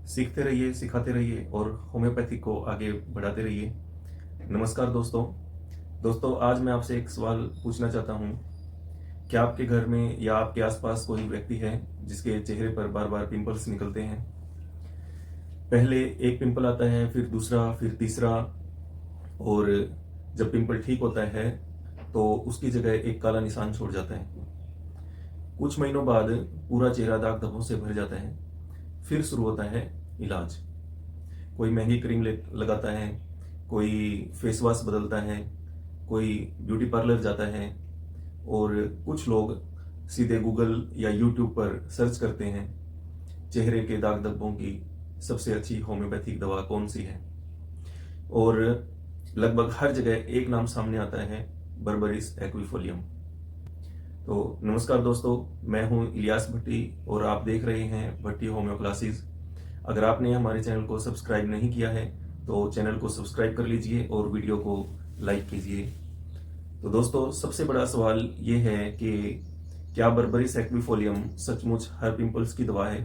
सीखते रहिए, सिखाते रहिए और होम्योपैथी को आगे बढ़ाते रहिए। नमस्कार दोस्तों। दोस्तों, आज मैं आपसे एक सवाल पूछना चाहता हूँ। क्या आपके घर में या आपके आसपास कोई व्यक्ति है जिसके चेहरे पर बार-बार पिंपल्स निकलते हैं? पहले एक पिंपल आता है, फिर दूसरा, फिर तीसरा, और जब पिंपल ठीक होता है तो उसकी जगह एक काला निशान छोड़ जाता है। कुछ महीनों बाद पूरा चेहरा दाग धब्बों से भर जाता है। फिर शुरू होता है इलाज। कोई महंगी क्रीम लगाता है, कोई फेस वॉश बदलता है, कोई ब्यूटी पार्लर जाता है, और कुछ लोग सीधे गूगल या यूट्यूब पर सर्च करते हैं चेहरे के दाग धब्बों की सबसे अच्छी होम्योपैथिक दवा कौन सी है। और लगभग हर जगह एक नाम सामने आता है, बर्बरिस एक्विफोलियम। तो नमस्कार दोस्तों, मैं हूं इलियास भट्टी और आप देख रहे हैं भट्टी होम्यो क्लासेस। अगर आपने हमारे चैनल को सब्सक्राइब नहीं किया है तो चैनल को सब्सक्राइब कर लीजिए और वीडियो को लाइक कीजिए। तो दोस्तों, सबसे बड़ा सवाल ये है कि क्या बर्बरिस एक्विफोलियम सचमुच हर पिंपल्स की दवा है?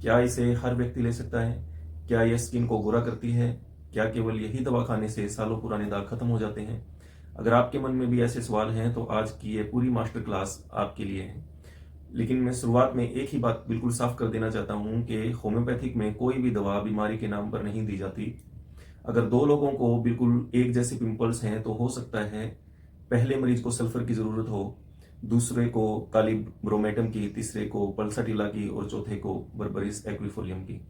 क्या इसे हर व्यक्ति ले सकता है? क्या यह स्किन को गोरा करती है? क्या केवल यही दवा खाने से सालों पुराने दाग खत्म हो जाते हैं? अगर आपके मन में भी ऐसे सवाल हैं तो आज की ये पूरी मास्टर क्लास आपके लिए है। लेकिन मैं शुरुआत में एक ही बात बिल्कुल साफ कर देना चाहता हूं कि होम्योपैथिक में कोई भी दवा बीमारी के नाम पर नहीं दी जाती। अगर दो लोगों को बिल्कुल एक जैसे पिंपल्स हैं तो हो सकता है पहले मरीज को सल्फर की जरूरत हो, दूसरे को काली ब्रोमेटम की, तीसरे को पल्साटिला की और चौथे को बर्बरिस एक्विफोलियम की।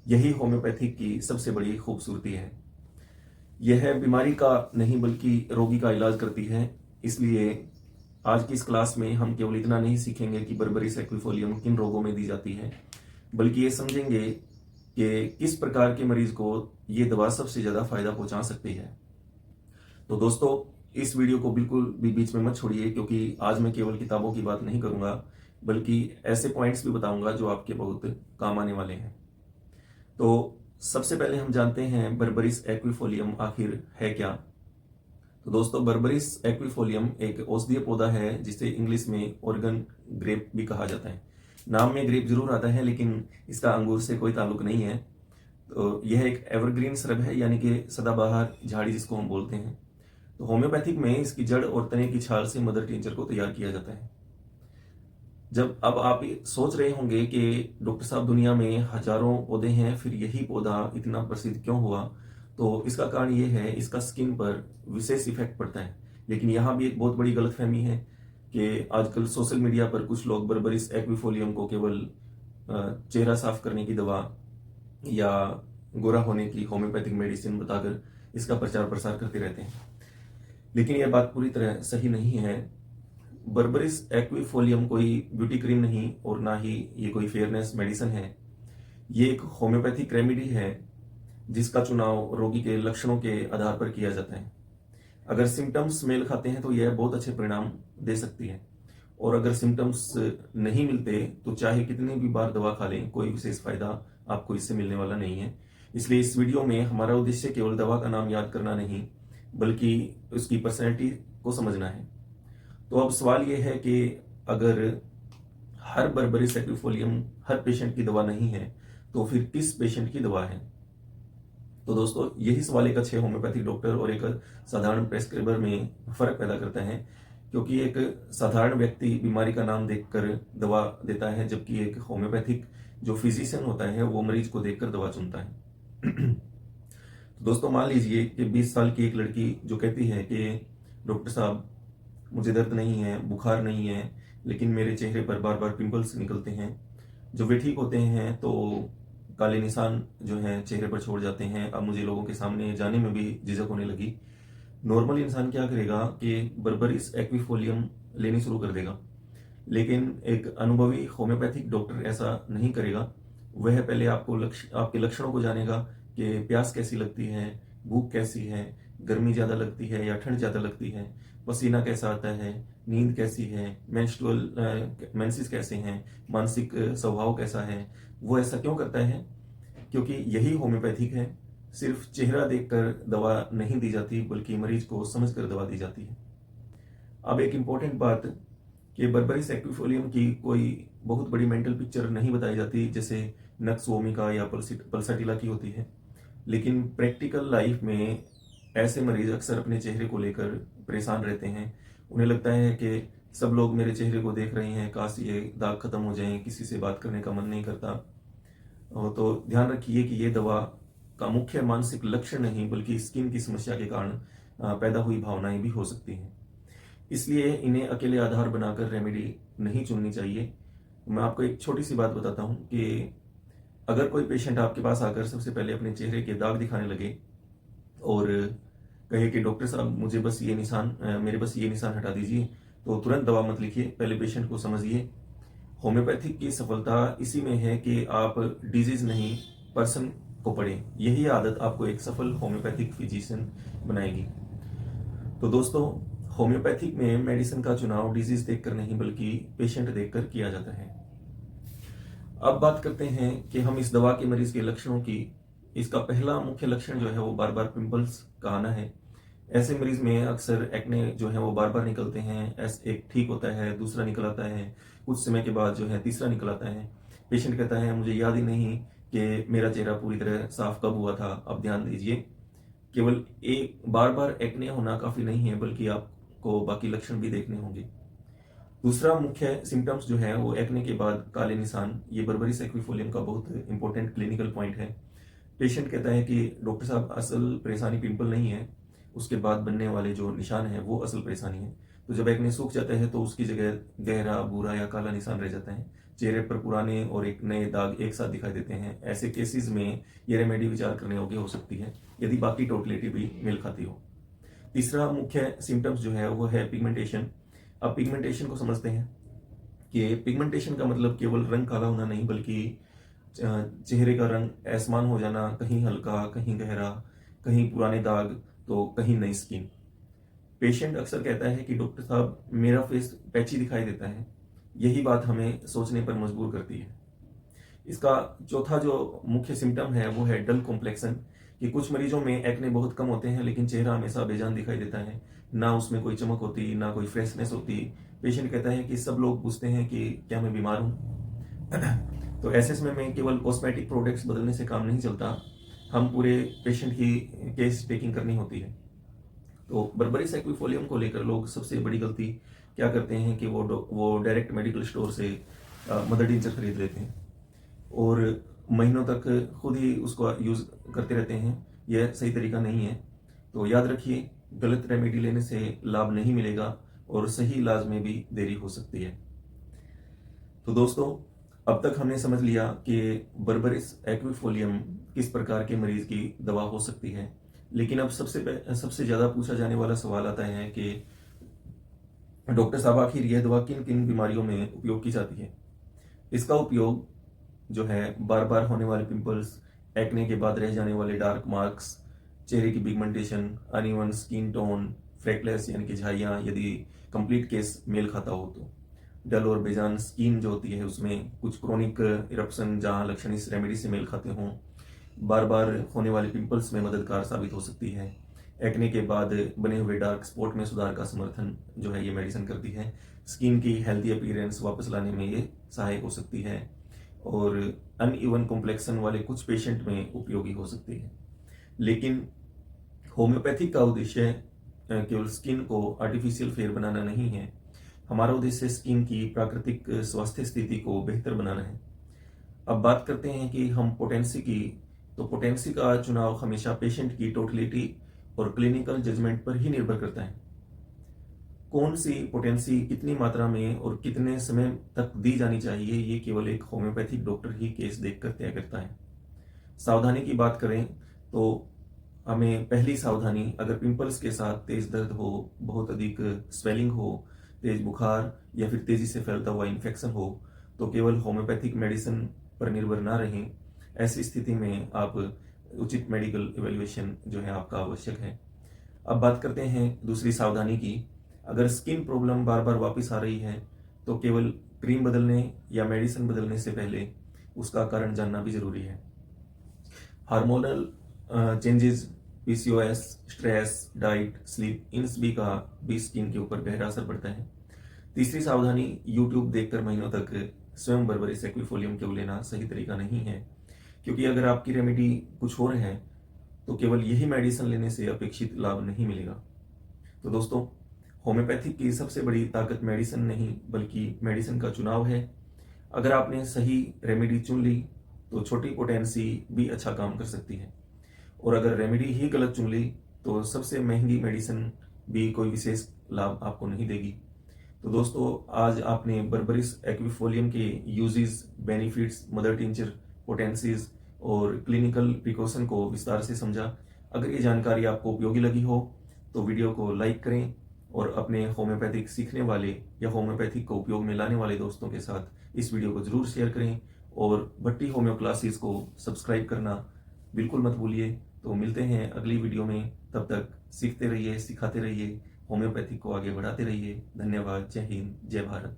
यही होम्योपैथिक की सबसे बड़ी खूबसूरती है। यह बीमारी का नहीं बल्कि रोगी का इलाज करती है। इसलिए आज की इस क्लास में हम केवल इतना नहीं सीखेंगे कि बर्बरिस एक्विफोलियम किन रोगों में दी जाती है, बल्कि ये समझेंगे कि किस प्रकार के मरीज को ये दवा सबसे ज्यादा फायदा पहुंचा सकती है। तो दोस्तों, इस वीडियो को बिल्कुल भी बीच में मत छोड़िए, क्योंकि आज मैं केवल किताबों की बात नहीं करूंगा बल्कि ऐसे पॉइंट्स भी बताऊंगा जो आपके बहुत काम आने वाले हैं। तो सबसे पहले हम जानते हैं बर्बरिस एक्विफोलियम आखिर है क्या। तो दोस्तों, बर्बरिस एक्विफोलियम एक औषधीय पौधा है जिसे इंग्लिश में ओरेगन ग्रेप भी कहा जाता है। नाम में ग्रेप जरूर आता है लेकिन इसका अंगूर से कोई ताल्लुक नहीं है। तो यह एक एवरग्रीन श्रब है, यानी कि सदाबहार झाड़ी जिसको हम बोलते हैं। तो होम्योपैथिक में इसकी जड़ और तने की छाल से मदर टिंचर को तैयार किया जाता है। जब अब आप सोच रहे होंगे कि डॉक्टर साहब, दुनिया में हजारों पौधे हैं, फिर यही पौधा इतना प्रसिद्ध क्यों हुआ, तो इसका कारण ये है, इसका स्किन पर विशेष इफेक्ट पड़ता है। लेकिन यहाँ भी एक बहुत बड़ी गलतफहमी है कि आजकल सोशल मीडिया पर कुछ लोग बर्बरिस एक्विफोलियम को केवल चेहरा साफ करने की दवा या गोरा होने की होम्योपैथिक मेडिसिन बताकर इसका प्रचार प्रसार करते रहते हैं। लेकिन यह बात पूरी तरह सही नहीं है। बर्बरिस एक्विफोलियम कोई ब्यूटी क्रीम नहीं और ना ही ये कोई फेयरनेस मेडिसिन है। ये एक होम्योपैथिक रेमेडी है जिसका चुनाव रोगी के लक्षणों के आधार पर किया जाता है। अगर सिम्टम्स मेल खाते हैं तो यह बहुत अच्छे परिणाम दे सकती है, और अगर सिम्टम्स नहीं मिलते तो चाहे कितनी भी बार दवा खा लें, कोई विशेष फायदा आपको इससे मिलने वाला नहीं है। इसलिए इस वीडियो में हमारा उद्देश्य केवल दवा का नाम याद करना नहीं, बल्कि उसकी पर्सनैलिटी को समझना है। तो अब सवाल यह है कि अगर हर बर्बरिस एक्विफोलियम हर पेशेंट की दवा नहीं है तो फिर किस पेशेंट की दवा है। तो दोस्तों, यही सवाल एक अच्छे होम्योपैथिक डॉक्टर और एक साधारण प्रेस्क्राइबर में फर्क पैदा करता है, क्योंकि एक साधारण व्यक्ति बीमारी का नाम देखकर दवा देता है, जबकि एक होम्योपैथिक जो फिजिशियन होता है वो मरीज को देखकर दवा चुनता है। तो दोस्तों, मान लीजिए कि 20 साल की एक लड़की जो कहती है कि डॉक्टर साहब, मुझे दर्द नहीं है, बुखार नहीं है, लेकिन मेरे चेहरे पर बार बार पिंपल्स निकलते हैं। जब वे ठीक होते हैं तो काले निशान जो हैं चेहरे पर छोड़ जाते हैं। अब मुझे लोगों के सामने जाने में भी झिझक होने लगी। नॉर्मल इंसान क्या करेगा कि बर्बरिस एक्विफोलियम लेनी शुरू कर देगा, लेकिन एक अनुभवी होम्योपैथिक डॉक्टर ऐसा नहीं करेगा। वह पहले आपके लक्षणों को जानेगा कि प्यास कैसी लगती है, भूख कैसी है, गर्मी ज्यादा लगती है या ठंड ज्यादा लगती है, पसीना कैसा आता है, नींद कैसी है, मेंसेस कैसे हैं, मानसिक स्वभाव कैसा है। वो ऐसा क्यों करता है? क्योंकि यही होम्योपैथिक है। सिर्फ चेहरा देखकर दवा नहीं दी जाती, बल्कि मरीज को समझकर दवा दी जाती है। अब एक इंपॉर्टेंट बात, कि बर्बरिस एक्विफोलियम की कोई बहुत बड़ी मेंटल पिक्चर नहीं बताई जाती, जैसे नक्स वोमिका या पल्साटिला की होती है। लेकिन प्रैक्टिकल लाइफ में ऐसे मरीज अक्सर अपने चेहरे को लेकर परेशान रहते हैं। उन्हें लगता है कि सब लोग मेरे चेहरे को देख रहे हैं, काश ये दाग खत्म हो जाएं, किसी से बात करने का मन नहीं करता। तो ध्यान रखिए कि ये दवा का मुख्य मानसिक लक्षण नहीं बल्कि स्किन की समस्या के कारण पैदा हुई भावनाएं भी हो सकती हैं। इसलिए इन्हें अकेले आधार बनाकर रेमेडी नहीं चुननी चाहिए। मैं आपको एक छोटी सी बात बताता हूँ कि अगर कोई पेशेंट आपके पास आकर सबसे पहले अपने चेहरे के दाग दिखाने लगे और कहे कि डॉक्टर साहब मुझे बस ये निशान मेरे बस ये निशान हटा दीजिए, तो तुरंत दवा मत लिखिए, पहले पेशेंट को समझिए। होम्योपैथिक की सफलता इसी में है कि आप डिजीज नहीं पर्सन को पढ़ें। यही आदत आपको एक सफल होम्योपैथिक फिजिशियन बनाएगी। तो दोस्तों, होम्योपैथिक में मेडिसिन का चुनाव डिजीज देखकर नहीं बल्कि पेशेंट देखकर किया जाता है। अब बात करते हैं कि हम इस दवा के मरीज के लक्षणों की। इसका पहला मुख्य लक्षण जो है वो बार बार पिंपल्स का आना है। ऐसे मरीज में अक्सर एक्ने जो है वो बार बार निकलते हैं। एक ठीक होता है, दूसरा निकल आता है, कुछ समय के बाद जो है तीसरा निकल आता है। पेशेंट कहता है मुझे याद ही नहीं कि मेरा चेहरा पूरी तरह साफ कब हुआ था। अब ध्यान दीजिए, केवल एक बार बार एक्ने होना काफी नहीं है बल्कि आपको बाकी लक्षण भी देखने होंगे। दूसरा मुख्य सिम्टम्स जो है वो एक्ने के बाद काले निशान। ये बर्बरी एक्विफोलियम का बहुत इंपॉर्टेंट क्लिनिकल पॉइंट है। पेशेंट कहता है कि डॉक्टर साहब असल परेशानी पिंपल नहीं है, उसके बाद बनने वाले जो निशान है वो असल परेशानी है। तो जब एक्ने सूख जाता है तो उसकी जगह गहरा भूरा या काला निशान रह जाता है। चेहरे पर पुराने और एक नए दाग एक साथ दिखाई देते हैं। ऐसे केसेस में ये रेमेडी विचार करने योग्य हो सकती है यदि बाकी टोटलिटी भी मेल खाती हो। तीसरा मुख्य सिम्टम्स जो है वो है पिगमेंटेशन। अब पिगमेंटेशन को समझते हैं कि पिगमेंटेशन का मतलब केवल रंग काला होना नहीं बल्कि चेहरे का रंग असमान हो जाना, कहीं हल्का, कहीं गहरा, कहीं पुराने दाग तो कहीं नई स्किन। पेशेंट अक्सर कहता है कि डॉक्टर साहब मेरा फेस पैची दिखाई देता है। यही बात हमें सोचने पर मजबूर करती है। इसका चौथा जो मुख्य सिम्टम है वो है डल कॉम्प्लेक्सन, कि कुछ मरीजों में एक्ने बहुत कम होते हैं लेकिन चेहरा हमेशा बेजान दिखाई देता है। ना उसमें कोई चमक होती, ना कोई फ्रेशनेस होती। पेशेंट कहता है कि सब लोग पूछते हैं कि क्या मैं बीमार हूँ। तो ऐसे समय में केवल कॉस्मेटिक प्रोडक्ट्स बदलने से काम नहीं चलता, हम पूरे पेशेंट की केस टेकिंग करनी होती है। तो बर्बरी एक्विफोलियम को लेकर लोग सबसे बड़ी गलती क्या करते हैं कि वो डायरेक्ट मेडिकल स्टोर से मदर टिंचर खरीद लेते हैं और महीनों तक खुद ही उसको यूज़ करते रहते हैं। यह सही तरीका नहीं है। तो याद रखिए, गलत रेमेडी लेने से लाभ नहीं मिलेगा और सही इलाज में भी देरी हो सकती है। तो दोस्तों, अब तक हमने समझ लिया कि बर्बरिस एक्विफोलियम किस प्रकार के मरीज की दवा हो सकती है। लेकिन अब सबसे ज़्यादा पूछा जाने वाला सवाल आता है कि डॉक्टर साहब आखिर यह दवा किन किन बीमारियों में उपयोग की जाती है। इसका उपयोग जो है बार बार होने वाले पिंपल्स, एक्ने के बाद रह जाने वाले डार्क मार्क्स, चेहरे की पिगमेंटेशन, अनइवन स्किन टोन, फ्रेकलेस यानी कि झाइयाँ यदि कंप्लीट केस मेल खाता हो तो, डल और बेजान स्किन जो होती है उसमें कुछ क्रोनिक इरप्शन जहाँ लक्षण इस रेमेडी से मेल खाते हों, बार बार होने वाले पिंपल्स में मददगार साबित हो सकती है। एक्ने के बाद बने हुए डार्क स्पॉट में सुधार का समर्थन जो है ये मेडिसिन करती है। स्किन की हेल्दी अपीयरेंस वापस लाने में ये सहायक हो सकती है और अनइवन कॉम्प्लेक्शन वाले कुछ पेशेंट में उपयोगी हो सकती है। लेकिन होम्योपैथिक का उद्देश्य केवल स्किन को आर्टिफिशियल फेयर बनाना नहीं है। हमारा उद्देश्य स्किन की प्राकृतिक स्वास्थ्य स्थिति को बेहतर बनाना है। अब बात करते हैं कि हम पोटेंसी की, तो पोटेंसी का चुनाव हमेशा पेशेंट की टोटलिटी और क्लिनिकल जजमेंट पर ही निर्भर करता है। कौन सी पोटेंसी कितनी मात्रा में और कितने समय तक दी जानी चाहिए ये केवल एक होम्योपैथिक डॉक्टर ही केस देखकर तय करता है। सावधानी की बात करें तो हमें पहली सावधानी, अगर पिंपल्स के साथ तेज दर्द हो, बहुत अधिक स्वेलिंग हो, तेज बुखार या फिर तेजी से फैलता हुआ इन्फेक्शन हो तो केवल होम्योपैथिक मेडिसिन पर निर्भर ना रहें। ऐसी स्थिति में आप उचित मेडिकल इवैल्यूएशन जो है आपका आवश्यक है। अब बात करते हैं दूसरी सावधानी की। अगर स्किन प्रॉब्लम बार बार वापस आ रही है तो केवल क्रीम बदलने या मेडिसिन बदलने से पहले उसका कारण जानना भी जरूरी है। Hormonal changes, PCOS, stress, diet, sleep, इन सभी का भी स्किन के ऊपर गहरा असर पड़ता है। तीसरी सावधानी, यूट्यूब देखकर महीनों तक स्वयं बर्बरिस एक्विफोलियम क्यों लेना सही तरीका नहीं है, क्योंकि अगर आपकी रेमेडी कुछ और है तो केवल यही मेडिसिन लेने से अपेक्षित लाभ नहीं मिलेगा। तो दोस्तों, होम्योपैथिक की सबसे बड़ी ताकत मेडिसिन नहीं बल्कि मेडिसिन का चुनाव है। अगर आपने सही रेमेडी चुन ली तो छोटी पोटेंसी भी अच्छा काम कर सकती है, और अगर रेमेडी ही गलत चुन ली तो सबसे महंगी मेडिसिन भी कोई विशेष लाभ आपको नहीं देगी। तो दोस्तों, आज आपने बर्बरिस एक्विफोलियम के uses, benefits, mother tincture, potencies और क्लिनिकल प्रिकॉशन को विस्तार से समझा। अगर ये जानकारी आपको उपयोगी लगी हो तो वीडियो को लाइक करें और अपने होम्योपैथिक सीखने वाले या होम्योपैथिक को उपयोग में लाने वाले दोस्तों के साथ इस वीडियो को जरूर शेयर करें, और भट्टी होम्यो क्लासेस को सब्सक्राइब करना बिल्कुल मत भूलिए। तो मिलते हैं अगली वीडियो में, तब तक सीखते रहिए, सिखाते रहिए, होम्योपैथिक को आगे बढ़ाते रहिए। धन्यवाद। जय हिंद, जय भारत।